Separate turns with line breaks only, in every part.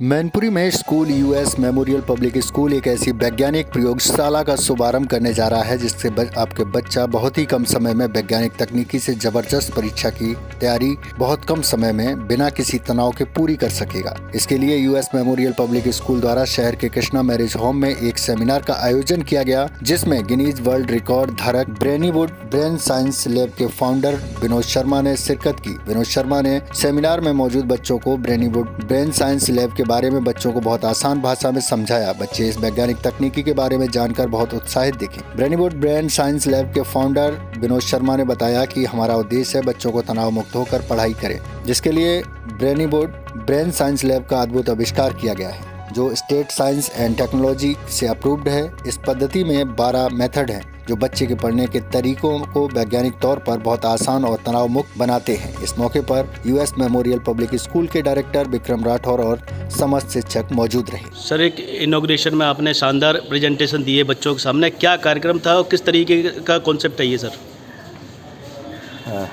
मैनपुरी में school US memorial public school एक ऐसी वैज्ञानिक प्रयोगशाला का शुभारंभ करने जा रहा है जिससे आपके बच्चा बहुत ही कम समय में वैज्ञानिक तकनीकी से जबरदस्त परीक्षा की तैयारी बहुत कम समय में बिना किसी तनाव के पूरी कर सकेगा। इसके लिए यूएस मेमोरियल पब्लिक स्कूल द्वारा शहर के कृष्णा मैरिज होम में एक सेमिनार का आयोजन किया गया, जिसमें गिनीज वर्ल्ड रिकॉर्ड धारक ब्रेनीवुड ब्रेन साइंस लैब के फाउंडर विनोद शर्मा ने शिरकत की। विनोद शर्मा ने सेमिनार में मौजूद बच्चों को ब्रेनीवुड ब्रेन साइंस लैब के बारे में बच्चों को बहुत आसान भाषा में समझाया। बच्चे इस वैज्ञानिक तकनीकी के बारे में जानकर बहुत उत्साहित दिखे। ब्रेनीवुड ब्रेन साइंस लैब के फाउंडर विनोद शर्मा ने बताया कि हमारा उद्देश्य है बच्चों को तनाव मुक्त होकर पढ़ाई करें, जिसके लिए ब्रेनीवुड ब्रेन साइंस लैब का अद्भुत आविष्कार किया गया है, जो स्टेट साइंस एंड टेक्नोलॉजी से अप्रूव्ड है। इस पद्धति में 12 मेथड हैं जो बच्चे के पढ़ने के तरीकों को वैज्ञानिक तौर पर बहुत आसान और तनाव मुक्त बनाते हैं। इस मौके पर यूएस मेमोरियल पब्लिक स्कूल के डायरेक्टर विक्रम राठौर और समस्त शिक्षक मौजूद रहे।
सर, एक इनॉग्रेशन में आपने शानदार प्रेजेंटेशन दी है बच्चों के सामने, क्या कार्यक्रम था और किस तरीके का कॉन्सेप्ट है ये सर?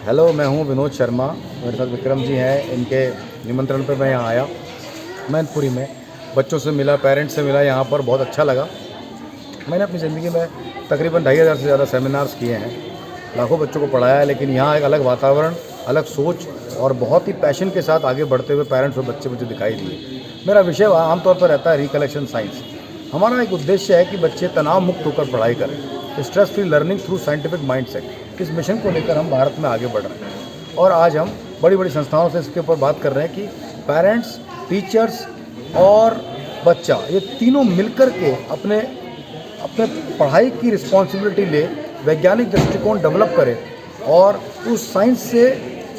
हेलो, मैं हूँ विनोद शर्मा, मेरे साथ विक्रम जी हैं। इनके निमंत्रण पर मैं यहाँ आया, मैनपुरी में बच्चों से मिला, पेरेंट्स से मिला, यहाँ पर बहुत अच्छा लगा। मैंने अपनी ज़िंदगी में तकरीबन 2500 से ज़्यादा सेमिनार्स किए हैं, लाखों बच्चों को पढ़ाया है, लेकिन यहाँ एक अलग वातावरण, अलग सोच और बहुत ही पैशन के साथ आगे बढ़ते हुए पेरेंट्स और बच्चे मुझे दिखाई दिए। मेरा विषय आमतौर पर रहता है रिकलेक्शन साइंस। हमारा एक उद्देश्य है कि बच्चे तनाव मुक्त होकर पढ़ाई करें, stress free learning through scientific mindset. इस मिशन को लेकर हम भारत में आगे बढ़ रहे हैं और आज हम बड़ी बड़ी संस्थाओं से इसके ऊपर बात कर रहे हैं कि पेरेंट्स, टीचर्स और बच्चा, ये तीनों मिलकर के अपने पढ़ाई की रिस्पॉन्सिबिलिटी ले, वैज्ञानिक दृष्टिकोण डेवलप करें और उस साइंस से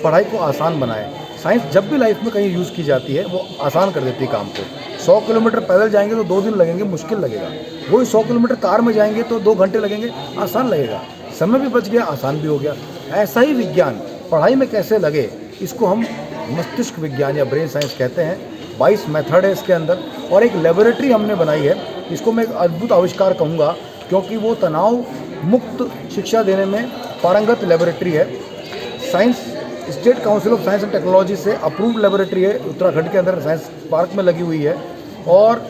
पढ़ाई को आसान बनाएं। साइंस जब भी लाइफ में कहीं यूज़ की जाती है वो आसान कर देती है काम को। 100 किलोमीटर पैदल जाएंगे तो 2 दिन लगेंगे, मुश्किल लगेगा। वही 100 किलोमीटर कार में जाएंगे तो 2 घंटे लगेंगे, आसान लगेगा। समय भी बच गया, आसान भी हो गया। ऐसा ही विज्ञान पढ़ाई में कैसे लगे, इसको हम मस्तिष्क विज्ञान या ब्रेन साइंस कहते हैं। 22 मेथड है इसके अंदर और एक लेबोरेटरी हमने बनाई है। इसको मैं एक अद्भुत आविष्कार कहूँगा क्योंकि वो तनाव मुक्त शिक्षा देने में पारंगत लेबोरेटरी है। Science state council of science and technology से अप्रूव्ड लेबोरेटरी है, उत्तराखंड के अंदर साइंस पार्क में लगी हुई है। और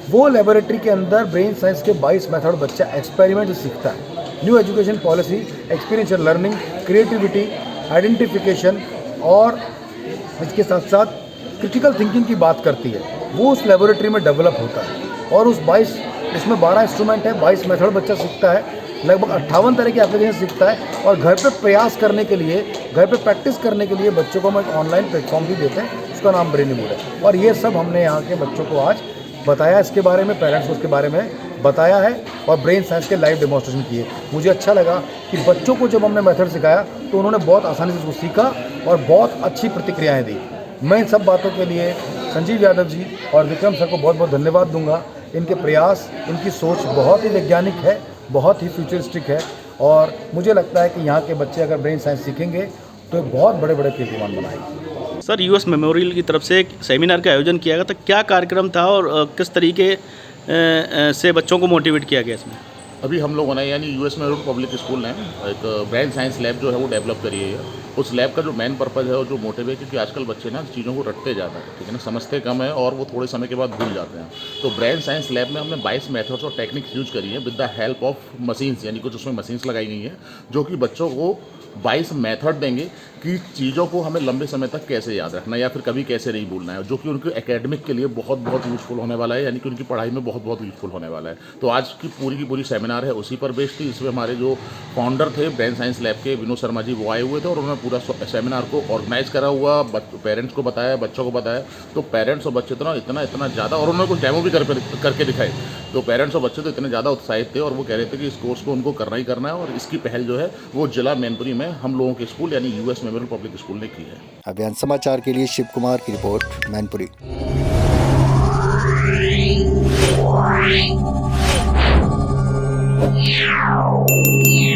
वो लेबोरेटरी के अंदर ब्रेन साइंस के 22 मेथड बच्चा एक्सपेरिमेंट से सीखता है। New education policy, experiential learning, creativity, identification और इसके साथ साथ क्रिटिकल थिंकिंग की बात करती है, वो उस लेबोरेटरी में डेवलप होता है। और उसमें 12 इंस्ट्रूमेंट है, 22 मेथड बच्चा सीखता है, लगभग 58 तरह के एप्लीकेशन सीखता है। और घर पे प्रयास करने के लिए, घर पे प्रैक्टिस करने के लिए बच्चों को हम एक ऑनलाइन प्लेटफॉर्म भी देते हैं, उसका नाम ब्रेनीवुड है। और ये सब हमने यहाँ के बच्चों को आज बताया, इसके बारे में पेरेंट्स को उसके बारे में बताया है और ब्रेन साइंस के लाइव डेमोन्स्ट्रेशन किए। मुझे अच्छा लगा कि बच्चों को जब हमने मेथड सिखाया तो उन्होंने बहुत आसानी से उसको सीखा और बहुत अच्छी प्रतिक्रियाएँ दी। मैं इन सब बातों के लिए संजीव यादव जी और विक्रम सर को बहुत बहुत धन्यवाद दूंगा। इनके प्रयास, इनकी सोच बहुत ही वैज्ञानिक है, बहुत ही फ्यूचरिस्टिक है और मुझे लगता है कि यहाँ के बच्चे अगर ब्रेन साइंस सीखेंगे तो एक बहुत बड़े बड़े कीर्तिमान बनाएंगे।
सर, यूएस मेमोरियल की तरफ से एक सेमिनार का आयोजन किया गया था, क्या कार्यक्रम था और किस तरीके से बच्चों को मोटिवेट किया गया इसमें?
अभी हम लोगों ने यानी यूएस मेमोरियल पब्लिक स्कूल ने एक ब्रेन साइंस लैब जो है वो डेवलप करी है। उस लैब का जो मेन पर्पज़ है और जो मोटिव है, क्योंकि आजकल बच्चे ना चीज़ों को रटते ज़्यादा है, ठीक है ना, समझते कम है और वो थोड़े समय के बाद भूल जाते हैं। तो ब्रेन साइंस लैब में हमने 22 मेथड्स और टेक्निक्स यूज करी है with the help of machines, यानी कुछ उसमें मशीन्स लगाई गई हैं जो कि बच्चों को 22 मेथड देंगे कि चीज़ों को हमें लंबे समय तक कैसे याद रखना है या फिर कभी कैसे नहीं भूलना है, जो कि उनके एकेडमिक के लिए बहुत बहुत यूज़फुल होने वाला है, यानी कि उनकी पढ़ाई में बहुत बहुत यूज़फुल होने वाला है। तो आज की पूरी सेमिनार है उसी पर बेस्ड थी। इसमें हमारे जो फाउंडर थे ब्रेन साइंस लैब के, विनोद शर्मा जी, वो आए हुए थे और उन्होंने पूरा सेमिनार को ऑर्गेनाइज करा हुआ, पेरेंट्स को बताया, बच्चों को बताया। तो पेरेंट्स और बच्चे तो इतना ज़्यादा, और उन्होंने कुछ डेमो भी करके दिखाए। तो पेरेंट्स और बच्चे तो इतने ज़्यादा उत्साहित थे और वो कह रहे थे कि इस कोर्स को उनको करना ही करना है और इसकी पहल जो है वो जिला मैनपुरी में हम लोगों के स्कूल यानी यूएस मेमोरियल पब्लिक स्कूल ने की है।
अभियान समाचार के लिए शिव कुमार की रिपोर्ट, मैनपुरी।
Yeah.